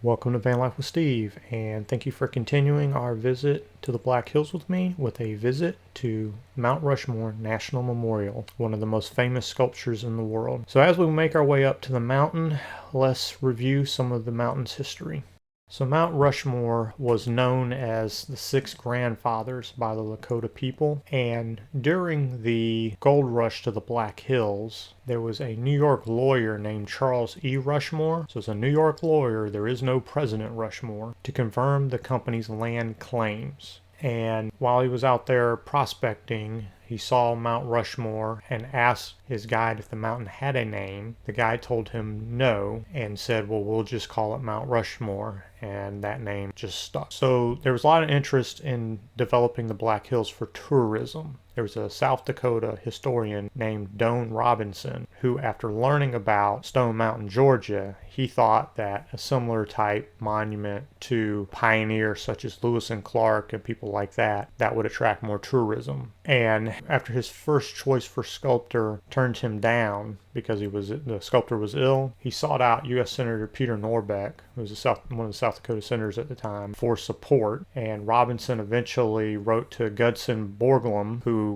Welcome to Van Life with Steve, and thank you for continuing our visit to the Black Hills with me with a visit to Mount Rushmore National Memorial, one of the most famous sculptures in the world. So as we make our way up to the mountain, let's review some of the mountain's history. So Mount Rushmore was known as the Six Grandfathers by the Dakota people, and during the gold rush to the Black Hills, there was a New York lawyer named Charles E. Rushmore. So as a New York lawyer, there is no President Rushmore, to confirm the company's land claims. And while he was out there prospecting, he saw Mount Rushmore and asked his guide if the mountain had a name. The guide told him no and said, well, we'll just call it Mount Rushmore. And that name just stuck. So there was a lot of interest in developing the Black Hills for tourism. There was a South Dakota historian named Doane Robinson who, after learning about Stone Mountain, Georgia, he thought that a similar type monument to pioneers such as Lewis and Clark and people like that would attract more tourism. And after his first choice for sculptor turned him down because the sculptor was ill, he sought out U.S. Senator Peter Norbeck, who was one of the South Dakota senators at the time, for support. And Robinson eventually wrote to Judson Borglum, who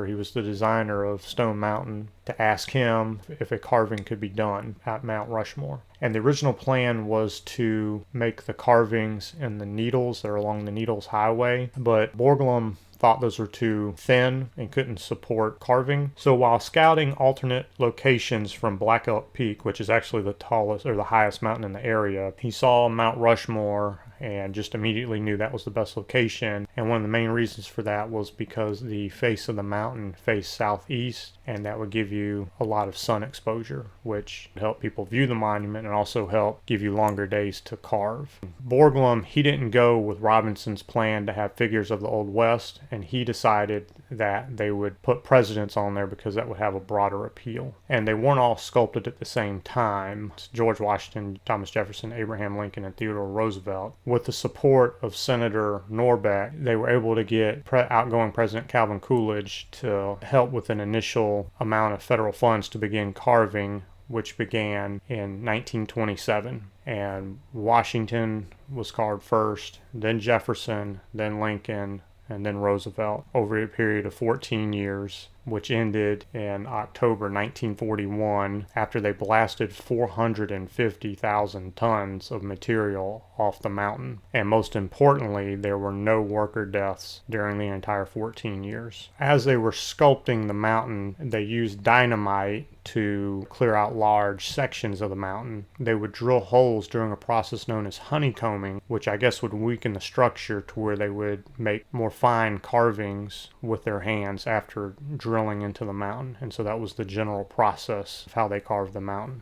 he was the designer of Stone Mountain, to ask him if a carving could be done at Mount Rushmore. And the original plan was to make the carvings in the Needles that are along the Needles Highway, but Borglum thought those were too thin and couldn't support carving. So while scouting alternate locations from Black Elk Peak, which is actually the tallest or the highest mountain in the area, he saw Mount Rushmore and just immediately knew that was the best location. And one of the main reasons for that was because the face of the mountain faced southeast, and that would give you a lot of sun exposure, which would help people view the monument and also help give you longer days to carve. Borglum, he didn't go with Robinson's plan to have figures of the Old West, and he decided that they would put presidents on there because that would have a broader appeal. And they weren't all sculpted at the same time. It's George Washington, Thomas Jefferson, Abraham Lincoln, and Theodore Roosevelt. With the support of Senator Norbeck, they were able to get outgoing President Calvin Coolidge to help with an initial amount of federal funds to begin carving, which began in 1927. And Washington was carved first, then Jefferson, then Lincoln, and then Roosevelt over a period of 14 years, which ended in October 1941 after they blasted 450,000 tons of material off the mountain. And most importantly, there were no worker deaths during the entire 14 years. As they were sculpting the mountain, they used dynamite to clear out large sections of the mountain. They would drill holes during a process known as honeycombing, which I guess would weaken the structure to where they would make more fine carvings with their hands after drilling into the mountain. And so that was the general process of how they carved the mountain.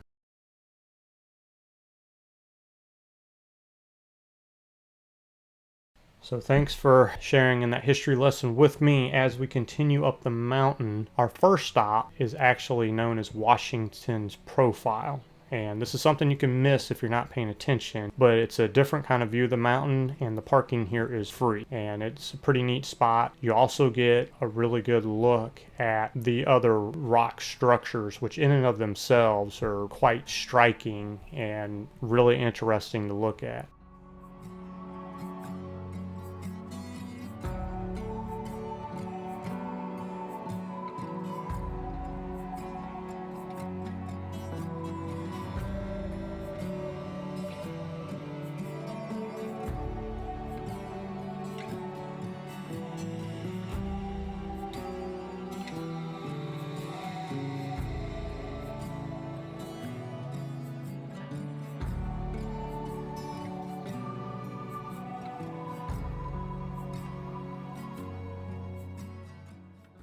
So thanks for sharing in that history lesson with me as we continue up the mountain. Our first stop is actually known as Washington's Profile. And this is something you can miss if you're not paying attention, but it's a different kind of view of the mountain, and the parking here is free. And it's a pretty neat spot. You also get a really good look at the other rock structures, which in and of themselves are quite striking and really interesting to look at.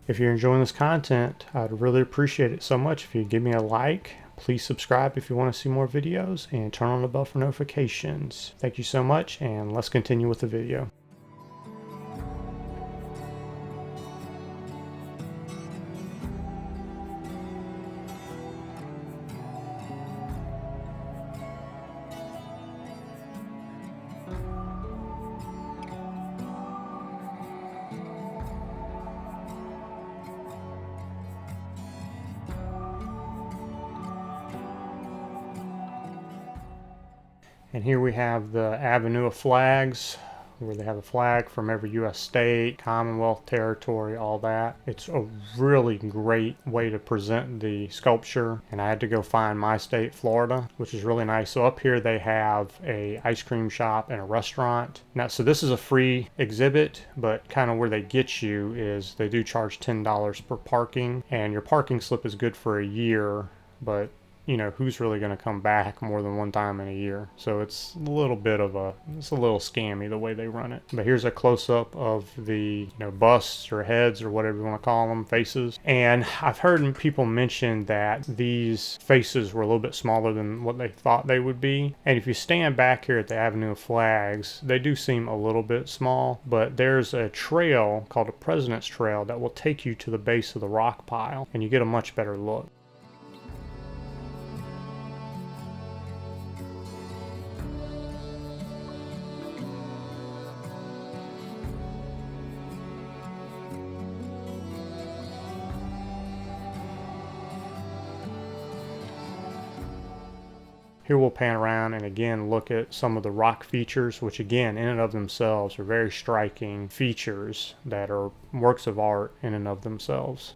If you're enjoying this content, I'd really appreciate it so much if you'd give me a like. Please subscribe if you want to see more videos, and turn on the bell for notifications. Thank you so much, and let's continue with the video. And here we have the Avenue of Flags, where they have a flag from every U.S. state, Commonwealth, territory, all that. It's a really great way to present the sculpture. And I had to go find my state, Florida, which is really nice. So up here they have a ice cream shop and a restaurant. Now, so this is a free exhibit, but kind of where they get you is they do charge $10 per parking, and your parking slip is good for a year, but you know, who's really going to come back more than one time in a year? So it's a little scammy the way they run it. But here's a close-up of the, busts or heads or whatever you want to call them, faces. And I've heard people mention that these faces were a little bit smaller than what they thought they would be. And if you stand back here at the Avenue of Flags, they do seem a little bit small, but there's a trail called a President's Trail that will take you to the base of the rock pile, and you get a much better look. Here we'll pan around and again look at some of the rock features, which again in and of themselves are very striking features that are works of art in and of themselves.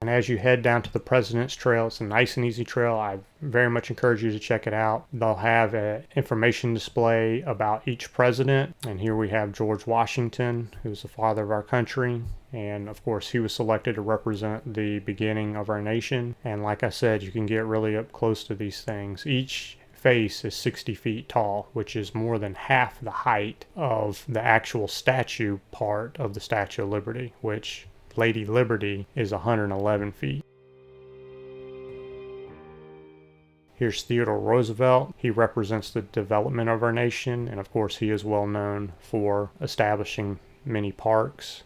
And as you head down to the President's Trail, it's a nice and easy trail. I very much encourage you to check it out. They'll have an information display about each president. And here we have George Washington, who's the father of our country. And of course, he was selected to represent the beginning of our nation. And like I said, you can get really up close to these things. Each face is 60 feet tall, which is more than half the height of the actual statue part of the Statue of Liberty, which Lady Liberty is 111 feet. Here's Theodore Roosevelt. He represents the development of our nation, and of course he is well known for establishing many parks.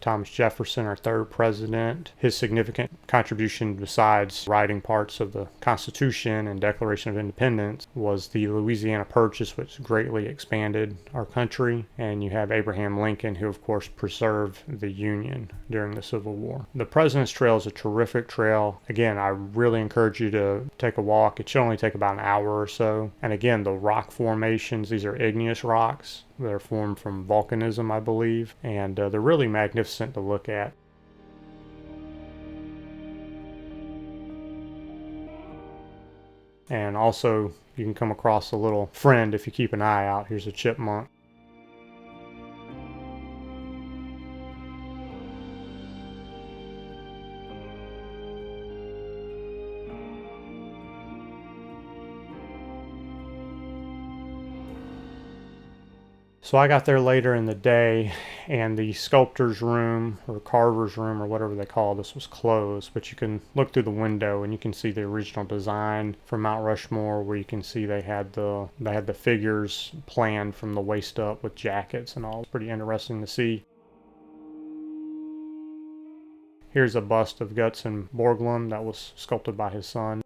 Thomas Jefferson, our third president, his significant contribution besides writing parts of the Constitution and Declaration of Independence was the Louisiana Purchase, which greatly expanded our country. And you have Abraham Lincoln, who of course preserved the Union during the Civil War. The President's Trail is a terrific trail. Again, I really encourage you to take a walk. It should only take about an hour or so. And again, the rock formations, these are igneous rocks. They're formed from volcanism, I believe, and they're really magnificent to look at. And also, you can come across a little friend if you keep an eye out. Here's a chipmunk. So I got there later in the day, and the sculptor's room or carver's room or whatever they call this was closed, but you can look through the window and you can see the original design from Mount Rushmore, where you can see they had the figures planned from the waist up with jackets and all. It's pretty interesting to see. Here's a bust of Gutzon Borglum that was sculpted by his son.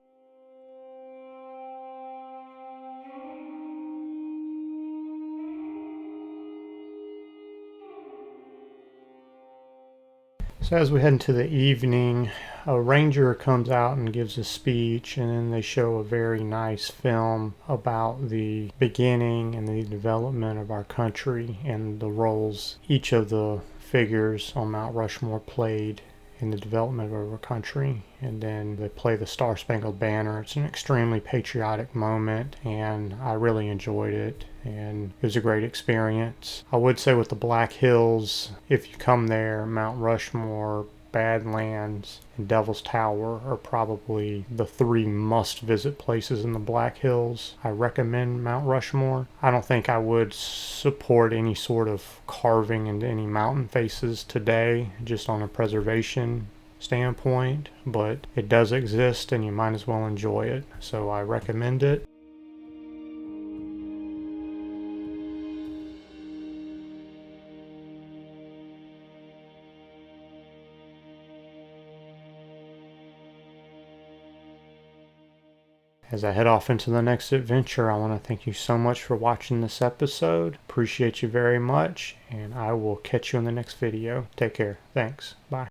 So as we head into the evening, a ranger comes out and gives a speech, and then they show a very nice film about the beginning and the development of our country and the roles each of the figures on Mount Rushmore played in the development of our country. And then they play the Star Spangled Banner. It's an extremely patriotic moment, and I really enjoyed it, and it was a great experience. I would say with the Black Hills, if you come there, Mount Rushmore, Badlands, and Devil's Tower are probably the three must-visit places in the Black Hills. I recommend Mount Rushmore. I don't think I would support any sort of carving into any mountain faces today, just on a preservation standpoint, but it does exist and you might as well enjoy it. So I recommend it. As I head off into the next adventure, I want to thank you so much for watching this episode. Appreciate you very much, and I will catch you in the next video. Take care. Thanks. Bye.